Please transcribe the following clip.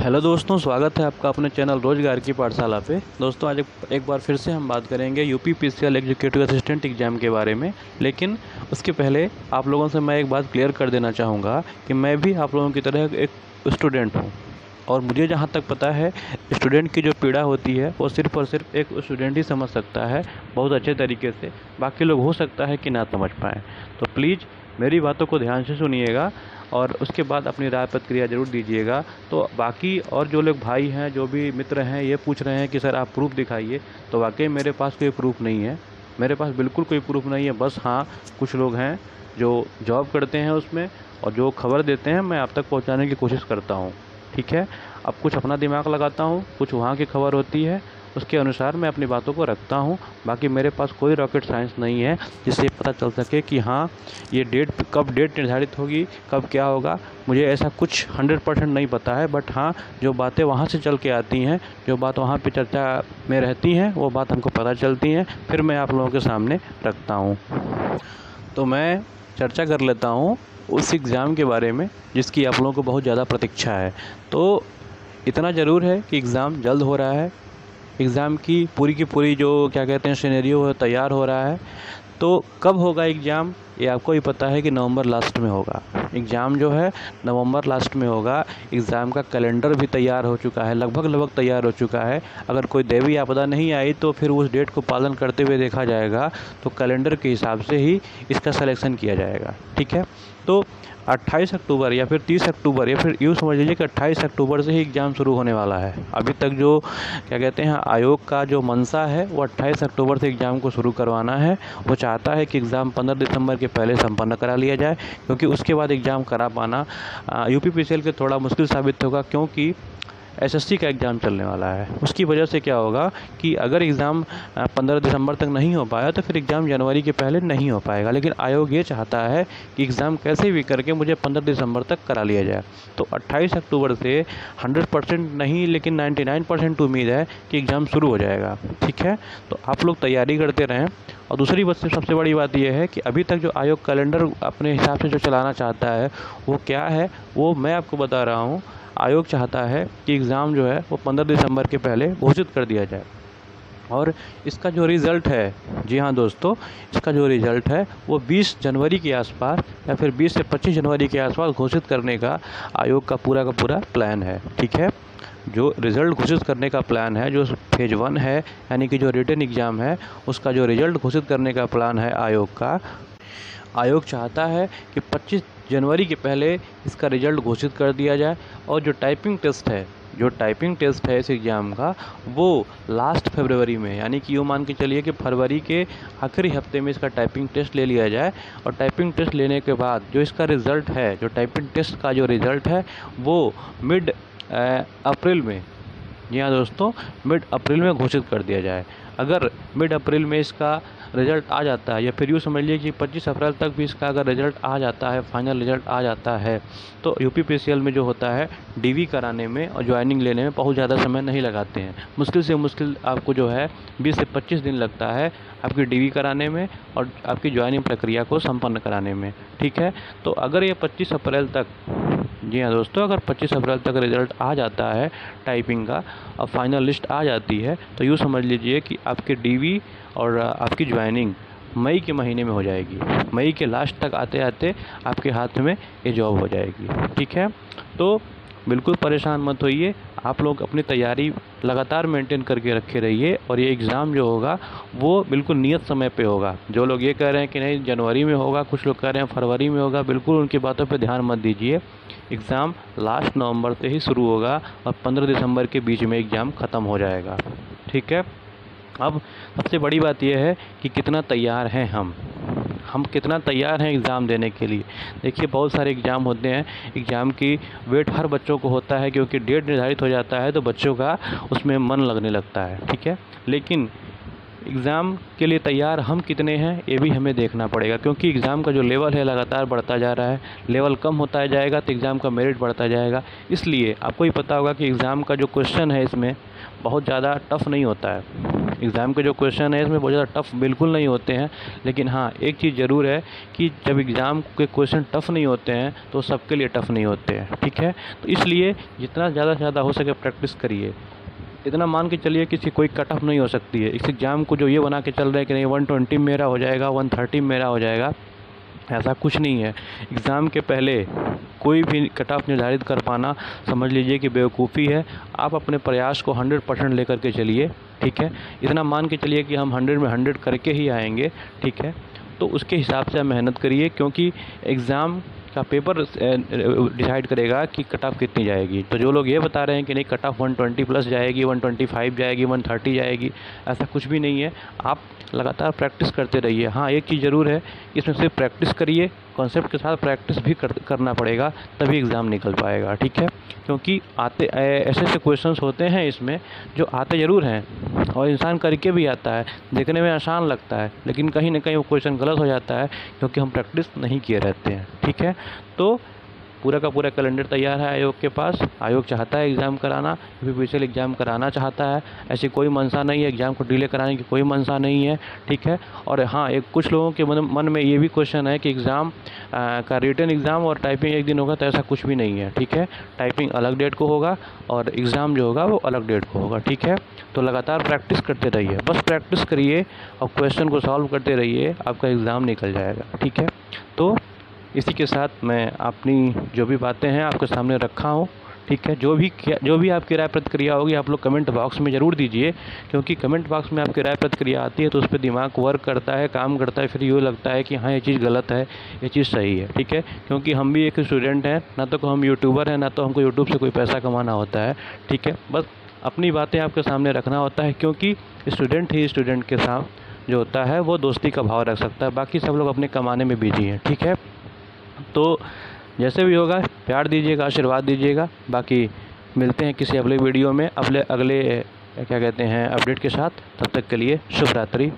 Hello दोस्तों, स्वागत है आपका अपने चैनल रोजगार की पाठशाला पे। दोस्तों आज एक बार फिर से हम बात करेंगे यूपीपीसीएल एग्जीक्यूटिव असिस्टेंट एग्ज़ाम के बारे में। लेकिन उसके पहले आप लोगों से मैं एक बात क्लियर कर देना चाहूँगा कि मैं भी आप लोगों की तरह एक स्टूडेंट हूँ, और मुझे जहाँ तक पता है स्टूडेंट की जो पीड़ा होती है वो सिर्फ़ और सिर्फ एक स्टूडेंट ही समझ सकता है बहुत अच्छे तरीके से। बाकी लोग हो सकता है कि ना समझ पाएँ। तो प्लीज़ मेरी बातों को ध्यान से सुनिएगा और उसके बाद अपनी राय प्रतिक्रिया ज़रूर दीजिएगा। तो बाकी और जो लोग भाई हैं, जो भी मित्र हैं, ये पूछ रहे हैं कि सर आप प्रूफ़ दिखाइए, तो वाकई मेरे पास कोई प्रूफ़ नहीं है। मेरे पास बिल्कुल कोई प्रूफ़ नहीं है। बस हाँ, कुछ लोग हैं जो जॉब करते हैं उसमें, और जो खबर देते हैं मैं आप तक पहुंचाने की कोशिश करता हूं। ठीक है, अब कुछ अपना दिमाग लगाता हूं, कुछ वहां की खबर होती है, उसके अनुसार मैं अपनी बातों को रखता हूं। बाकी मेरे पास कोई रॉकेट साइंस नहीं है जिससे पता चल सके कि हाँ ये कब डेट निर्धारित होगी, कब क्या होगा। मुझे ऐसा कुछ 100% नहीं पता है। बट हाँ, जो बातें वहाँ से चल के आती हैं, जो बात वहाँ पे चर्चा में रहती हैं, वो बात हमको पता चलती हैं, फिर मैं आप लोगों के सामने रखता हूँ। तो मैं चर्चा कर लेता हूँ उस एग्ज़ाम के बारे में जिसकी आप लोगों को बहुत ज़्यादा प्रतीक्षा है। तो इतना ज़रूर है कि एग्ज़ाम जल्द हो रहा है। एग्ज़ाम की पूरी जो क्या कहते हैं सिनेरियो है तैयार हो रहा है। तो कब होगा एग्ज़ाम, ये आपको ही पता है कि नवंबर लास्ट में होगा। एग्ज़ाम जो है नवंबर लास्ट में होगा। एग्ज़ाम का कैलेंडर भी तैयार हो चुका है, लगभग तैयार हो चुका है। अगर कोई दैवीय आपदा नहीं आई तो फिर उस डेट को पालन करते हुए देखा जाएगा, तो कैलेंडर के हिसाब से ही इसका सिलेक्शन किया जाएगा। ठीक है, तो 28 अक्टूबर या फिर 30 अक्टूबर, या फिर यूँ समझ लीजिए कि 28 अक्टूबर से ही एग्ज़ाम शुरू होने वाला है। अभी तक जो क्या कहते हैं आयोग का जो मंशा है वो 28 अक्टूबर से एग्ज़ाम को शुरू करवाना है। वो चाहता है कि एग्ज़ाम 15 दिसंबर के पहले संपन्न करा लिया जाए, क्योंकि उसके बाद एग्ज़ाम करा पाना यूपीपीसीएल के थोड़ा मुश्किल साबित होगा, क्योंकि एसएससी का एग्ज़ाम चलने वाला है। उसकी वजह से क्या होगा कि अगर एग्ज़ाम 15 दिसंबर तक नहीं हो पाया तो फिर एग्ज़ाम जनवरी के पहले नहीं हो पाएगा। लेकिन आयोग ये चाहता है कि एग्ज़ाम कैसे भी करके मुझे 15 दिसंबर तक करा लिया जाए। तो 28 अक्टूबर से 100% नहीं, लेकिन 99% उम्मीद है कि एग्ज़ाम शुरू हो जाएगा। ठीक है, तो आप लोग तैयारी करते रहें। और दूसरी बात, सबसे बड़ी बात यह है कि अभी तक जो आयोग कैलेंडर अपने हिसाब से जो चलाना चाहता है वो क्या है, वो मैं आपको बता रहा हूँ। आयोग चाहता है कि एग्ज़ाम जो है वो 15 दिसंबर के पहले घोषित कर दिया जाए, और इसका जो रिज़ल्ट है, जी हाँ दोस्तों, इसका जो रिज़ल्ट है वो 20 जनवरी के आसपास या फिर 20 से 25 जनवरी के आसपास घोषित करने का आयोग का पूरा प्लान है। ठीक है, जो रिज़ल्ट घोषित करने का प्लान है, जो फेज़ 1 है यानी कि जो रिटन एग्ज़ाम है, उसका जो रिज़ल्ट घोषित करने का प्लान है आयोग का। आयोग चाहता है कि 25 जनवरी के पहले इसका रिज़ल्ट घोषित कर दिया जाए, और जो टाइपिंग टेस्ट है इस एग्ज़ाम का, वो लास्ट फरवरी में, यानी कि यूँ मान के चलिए कि फरवरी के आखिरी हफ्ते में इसका टाइपिंग टेस्ट ले लिया जाए। और टाइपिंग टेस्ट लेने के बाद जो इसका रिज़ल्ट है, जो टाइपिंग टेस्ट का जो रिज़ल्ट है वो मिड अप्रैल में, जी हाँ दोस्तों, मिड अप्रैल में घोषित कर दिया जाए। अगर मिड अप्रैल में इसका रिज़ल्ट आ जाता है, या फिर यूँ समझ लीजिए कि 25 अप्रैल तक भी इसका अगर रिज़ल्ट आ जाता है, फाइनल रिज़ल्ट आ जाता है, तो यूपीपीसीएल में जो होता है डीवी कराने में और ज्वाइनिंग लेने में बहुत ज़्यादा समय नहीं लगाते हैं। मुश्किल से मुश्किल आपको जो है 20 से 25 दिन लगता है आपकी डीवी कराने में और आपकी ज्वाइनिंग प्रक्रिया को संपन्न कराने में। ठीक है, तो अगर ये 25 अप्रैल तक, जी हाँ दोस्तों, अगर 25 अप्रैल तक रिज़ल्ट आ जाता है टाइपिंग का और फाइनल लिस्ट आ जाती है, तो यूँ समझ लीजिए कि आपके डीवी और आपकी ज्वाइनिंग मई के महीने में हो जाएगी। मई के लास्ट तक आते आते आपके हाथ में ये जॉब हो जाएगी। ठीक है, तो बिल्कुल परेशान मत होइए, आप लोग अपनी तैयारी लगातार मेंटेन करके रखे रहिए, और ये एग्ज़ाम जो होगा वो बिल्कुल नियत समय पे होगा। जो लोग ये कह रहे हैं कि नहीं जनवरी में होगा, कुछ लोग कह रहे हैं फरवरी में होगा, बिल्कुल उनकी बातों पे ध्यान मत दीजिए। एग्ज़ाम लास्ट नवंबर से ही शुरू होगा और 15 दिसंबर के बीच में एग्ज़ाम ख़त्म हो जाएगा। ठीक है, अब सबसे बड़ी बात यह है कि कितना तैयार हैं हम कितना तैयार हैं एग्ज़ाम देने के लिए। देखिए, बहुत सारे एग्ज़ाम होते हैं, एग्ज़ाम की वेट हर बच्चों को होता है, क्योंकि डेट निर्धारित हो जाता है तो बच्चों का उसमें मन लगने लगता है। ठीक है, लेकिन एग्ज़ाम के लिए तैयार हम कितने हैं ये भी हमें देखना पड़ेगा, क्योंकि एग्ज़ाम का जो लेवल है लगातार बढ़ता जा रहा है। लेवल कम होता जाएगा तो एग्ज़ाम का मेरिट बढ़ता जाएगा। इसलिए आपको ही पता होगा कि एग्ज़ाम का जो क्वेश्चन है इसमें बहुत ज़्यादा टफ नहीं होता है। एग्ज़ाम के जो क्वेश्चन है इसमें बहुत ज़्यादा टफ़ बिल्कुल नहीं होते हैं, लेकिन हाँ एक चीज़ ज़रूर है कि जब एग्ज़ाम के क्वेश्चन टफ़ नहीं होते हैं तो सबके लिए टफ़ नहीं होते हैं, ठीक है। तो इसलिए जितना ज़्यादा से ज़्यादा हो सके प्रैक्टिस करिए। इतना मान के चलिए किसी कोई कट ऑफ नहीं हो सकती है। इस एग्ज़ाम को जो ये बना के चल रहा है कि नहीं 120 मेरा हो जाएगा, 130 मेरा हो जाएगा, ऐसा कुछ नहीं है। एग्ज़ाम के पहले कोई भी कट ऑफ निर्धारित कर पाना समझ लीजिए कि बेवकूफ़ी है। आप अपने प्रयास को 100% लेकर के चलिए, ठीक है। इतना मान के चलिए कि हम 100 में 100 करके ही आएंगे, ठीक है। तो उसके हिसाब से आप मेहनत करिए, क्योंकि एग्ज़ाम का पेपर डिसाइड करेगा कि कट ऑफ कितनी जाएगी। तो जो लोग ये बता रहे हैं कि नहीं कट ऑफ 120 प्लस जाएगी, 125 जाएगी, 130 जाएगी, ऐसा कुछ भी नहीं है। आप लगातार प्रैक्टिस करते रहिए। हाँ एक चीज़ ज़रूर है, इसमें सिर्फ प्रैक्टिस करिए, कॉन्सेप्ट के साथ प्रैक्टिस भी करना पड़ेगा, तभी एग्ज़ाम निकल पाएगा, ठीक है। क्योंकि ऐसे ऐसे क्वेश्चंस होते हैं इसमें जो आते ज़रूर हैं और इंसान करके भी आता है, देखने में आसान लगता है, लेकिन कहीं ना कहीं वो क्वेश्चन गलत हो जाता है क्योंकि हम प्रैक्टिस नहीं किए रहते हैं, ठीक है। तो पूरा का पूरा कैलेंडर तैयार है आयोग के पास। आयोग चाहता है एग्ज़ाम कराना, यूपीपीसीएल एग्ज़ाम कराना चाहता है, ऐसी कोई मंशा नहीं है, एग्ज़ाम को डिले कराने की कोई मंशा नहीं है, ठीक है। और हाँ एक कुछ लोगों के मन में ये भी क्वेश्चन है कि एग्ज़ाम का रिटन एग्ज़ाम और टाइपिंग एक दिन होगा, तो ऐसा कुछ भी नहीं है, ठीक है। टाइपिंग अलग डेट को होगा और एग्ज़ाम जो होगा वो अलग डेट को होगा, ठीक है। तो लगातार प्रैक्टिस करते रहिए, बस प्रैक्टिस करिए और क्वेश्चन को सॉल्व करते रहिए, आपका एग्ज़ाम निकल जाएगा, ठीक है। तो इसी के साथ मैं अपनी जो भी बातें हैं आपके सामने रखा हूँ, ठीक है। जो भी आपकी राय प्रतिक्रिया होगी आप लोग कमेंट बॉक्स में ज़रूर दीजिए, क्योंकि कमेंट बॉक्स में आपकी राय प्रतिक्रिया आती है तो उस पर दिमाग वर्क करता है, काम करता है, फिर ये लगता है कि हाँ ये चीज़ गलत है, ये चीज़ सही है, ठीक है। क्योंकि हम भी एक स्टूडेंट हैं, ना तो हम यूट्यूबर हैं, ना तो हमको यूट्यूब से कोई पैसा कमाना होता है, ठीक है। बस अपनी बातें आपके सामने रखना होता है, क्योंकि स्टूडेंट ही स्टूडेंट के साथ जो होता है वो दोस्ती का भाव रख सकता है, बाकी सब लोग अपने कमाने में बिजी हैं, ठीक है। तो जैसे भी होगा प्यार दीजिएगा, आशीर्वाद दीजिएगा। बाकी मिलते हैं किसी अगले वीडियो में अगले क्या कहते हैं अपडेट के साथ। तब तक के लिए शुभ रात्रि।